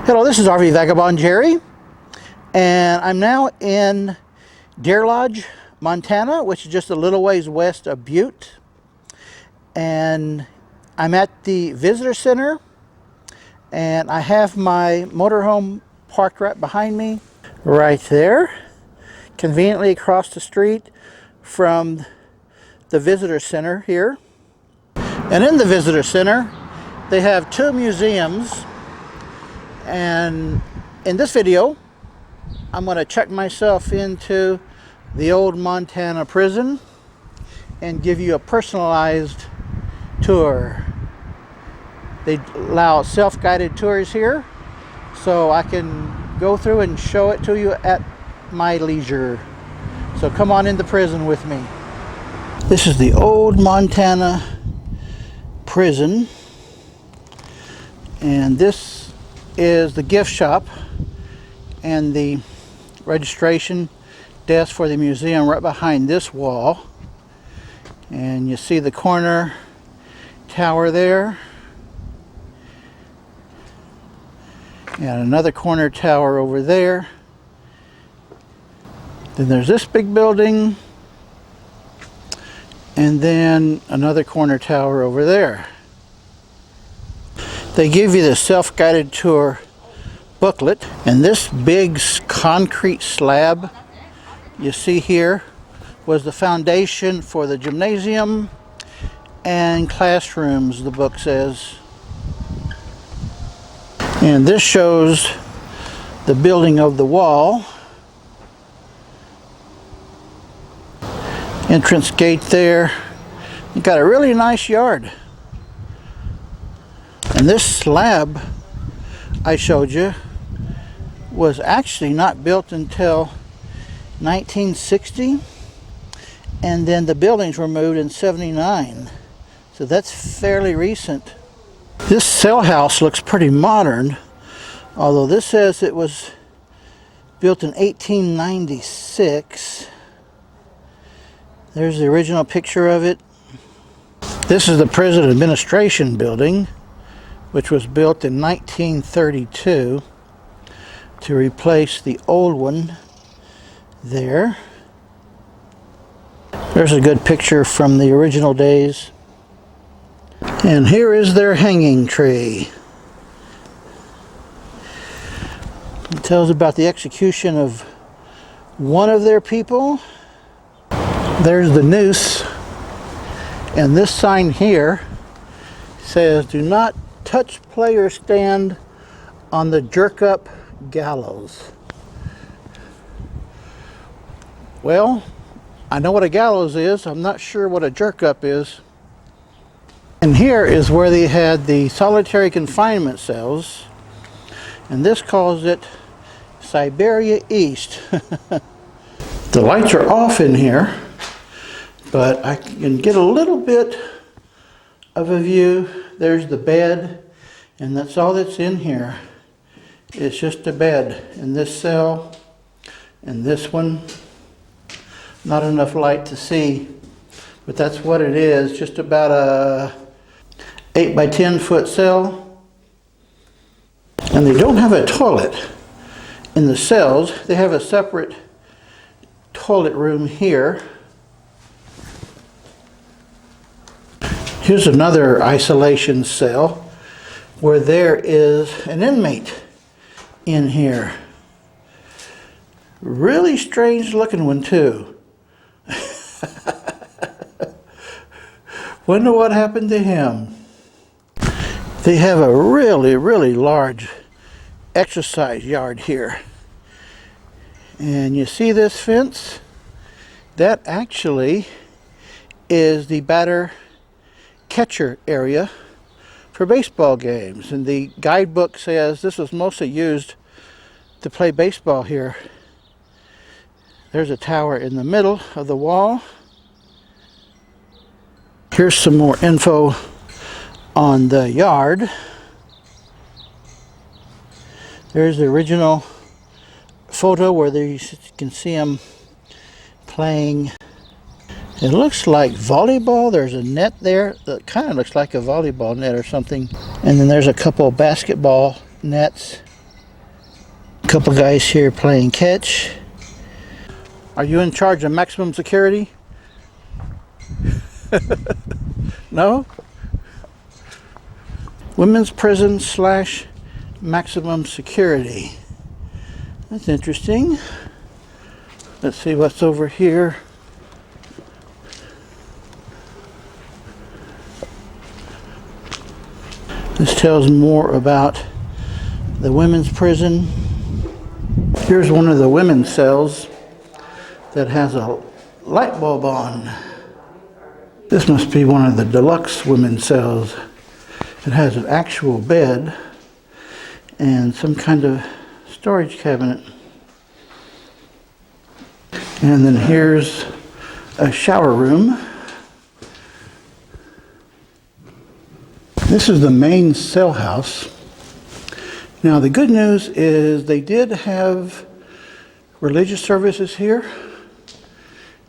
Hello, this is RV Vagabond Jerry, and I'm now in Deer Lodge, Montana, which is just a little ways west of Butte. And I'm at the visitor center, and I have my motorhome parked right behind me, right there, conveniently across the street from the visitor center here. And in the visitor center, they have two museums. And in this video, I'm going to check myself into the old Montana prison and give you a personalized tour. They allow self-guided tours here, so I can go through and show it to you at my leisure. So come on into prison with me. This is the old Montana prison, and this is the gift shop and the registration desk for the museum right behind this wall. And you see the corner tower there, and another corner tower over there. Then there's this big building, and then another corner tower over there. They give you the self-guided tour booklet, and this big concrete slab you see here was the foundation for the gymnasium and classrooms, the book says. And this shows the building of the wall. Entrance gate there. You got a really nice yard. And this slab I showed you was actually not built until 1960, and then the buildings were moved in 79. So that's fairly recent. This cell house looks pretty modern, although this says it was built in 1896. There's the original picture of it. This is the prison administration building, which was built in 1932 to replace the old one there. There's a good picture from the original days. And here is their hanging tree. It tells about the execution of one of their people. There's the noose. And this sign here says, "Do not touch play or stand on the jerk-up gallows." Well, I know what a gallows is. I'm not sure what a jerk-up is. And here is where they had the solitary confinement cells, and this calls it Siberia East. The lights are off in here, but I can get a little bit of a view. There's the bed, and that's all that's in here. It's just a bed in this cell and this one. Not enough light to see, but that's what it is. Just about a 8 by 10 foot cell. And they don't have a toilet in the cells. They have a separate toilet room here. Here's another isolation cell where there is an inmate in here. Really strange looking one too. Wonder what happened to him. They have a really large exercise yard here. And you see this fence? That actually is the batter catcher area for baseball games, and the guidebook says this was mostly used to play baseball here. There's a tower in the middle of the wall. Here's some more info on the yard. There's the original photo where you can see them playing. It looks like volleyball. There's a net there that kind of looks like a volleyball net or something. And then there's a couple of basketball nets. Couple guys here playing catch. Are you in charge of maximum security? No? Women's prison slash maximum security. That's interesting. Let's see what's over here. This tells more about the women's prison. Here's one of the women's cells that has a light bulb on. This must be one of the deluxe women's cells. It has an actual bed and some kind of storage cabinet. And then here's a shower room. This is the main cell house. Now the good news is they did have religious services here.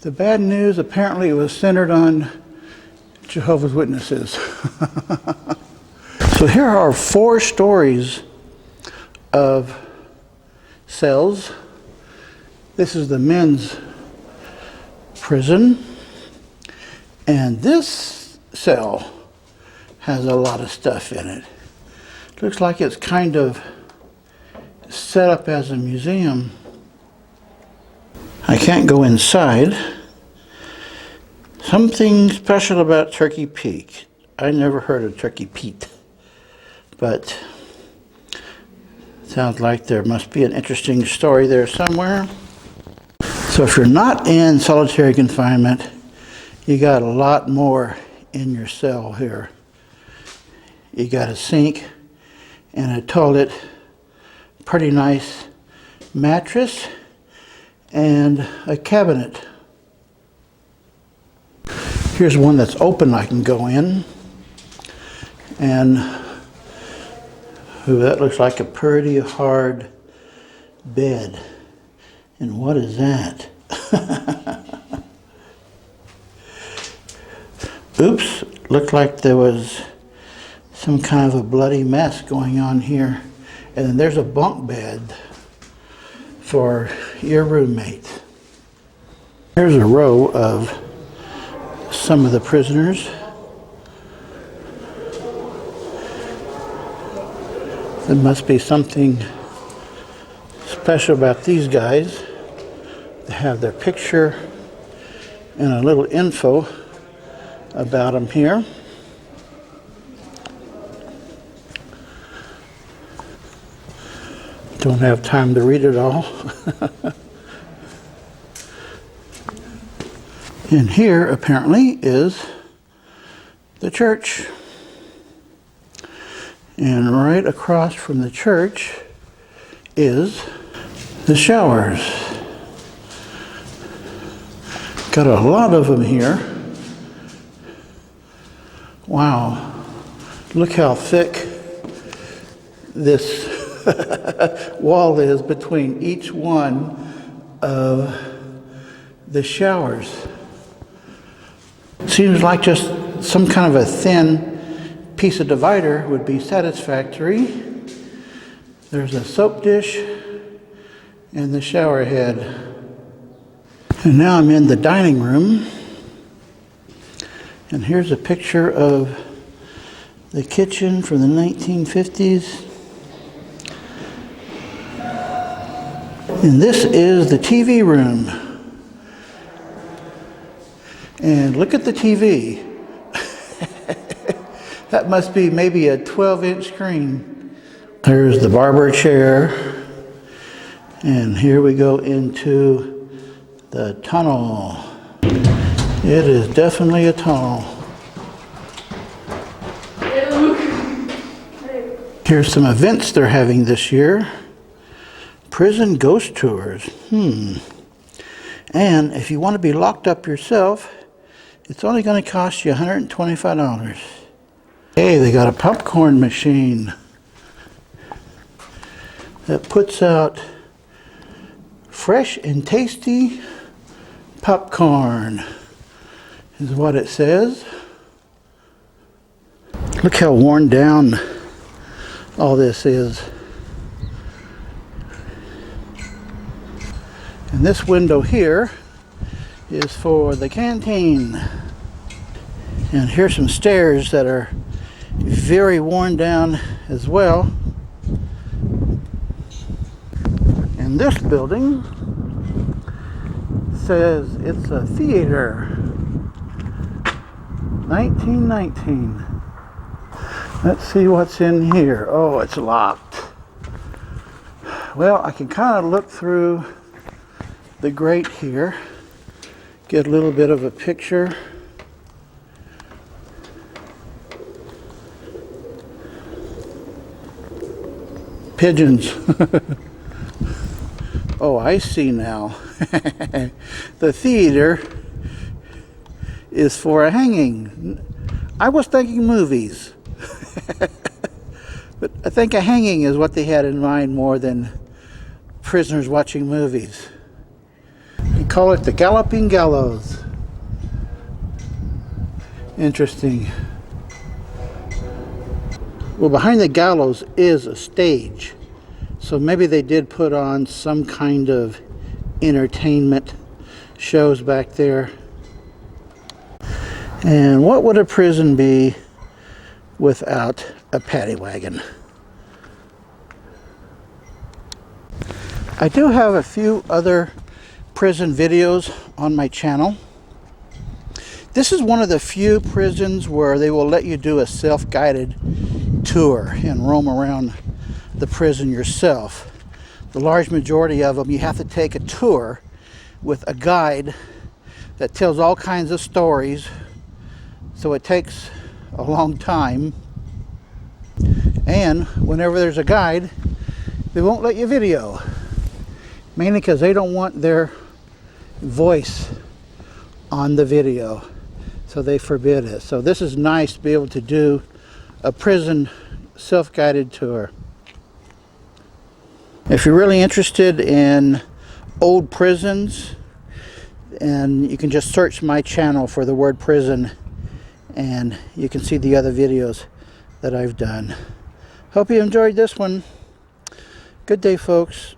The bad news, apparently it was centered on Jehovah's Witnesses. So here are 4 stories of cells. This is the men's prison. And this cell has a lot of stuff in it. Looks like it's kind of set up as a museum. I can't go inside. Something special about Turkey Peak. I never heard of Turkey Pete, but sounds like there must be an interesting story there somewhere. So if you're not in solitary confinement, you got a lot more in your cell here. You got a sink and a toilet, pretty nice mattress, and a cabinet. Here's one that's open. I can go in, and that looks like a pretty hard bed. And what is that? Oops, looked like there was some kind of a bloody mess going on here. And then there's a bunk bed for your roommate. Here's a row of some of the prisoners. There must be something special about these guys. They have their picture and a little info about them here. Don't have time to read it all. And here apparently is the church. And right across from the church is the showers. Got a lot of them here. Wow. Look how thick this wall is between each one of the showers. Seems like just some kind of a thin piece of divider would be satisfactory. There's a soap dish and the shower head. And now I'm in the dining room. And here's a picture of the kitchen from the 1950s. And this is the TV room. And look at the TV. That must be maybe a 12-inch screen. There's the barber chair. And here we go into the tunnel. It is definitely a tunnel. Here's some events they're having this year. Prison ghost tours. And if you want to be locked up yourself, it's only going to cost you $125. Hey, they got a popcorn machine that puts out fresh and tasty popcorn, is what it says. Look how worn down all this is. And this window here is for the canteen. And here's some stairs that are very worn down as well. And this building says it's a theater. 1919. Let's see what's in here. Oh, it's locked. Well, I can kind of look through the grate here, get a little bit of a picture. Pigeons. Oh, I see now. The theater is for a hanging. I was thinking movies. But I think a hanging is what they had in mind more than prisoners watching movies. They call it the Galloping Gallows. Interesting. Well, behind the gallows is a stage. So maybe they did put on some kind of entertainment shows back there. And what would a prison be without a paddy wagon? I do have a few other prison videos on my channel. This is one of the few prisons where they will let you do a self-guided tour and roam around the prison yourself. The large majority of them, you have to take a tour with a guide that tells all kinds of stories, so it takes a long time. And whenever there's a guide, they won't let you video, mainly because they don't want their voice on the video, so they forbid it. So this is nice to be able to do a prison self-guided tour. If you're really interested in old prisons, and you can just search my channel for the word prison, and you can see the other videos that I've done. Hope you enjoyed this one. Good day, folks.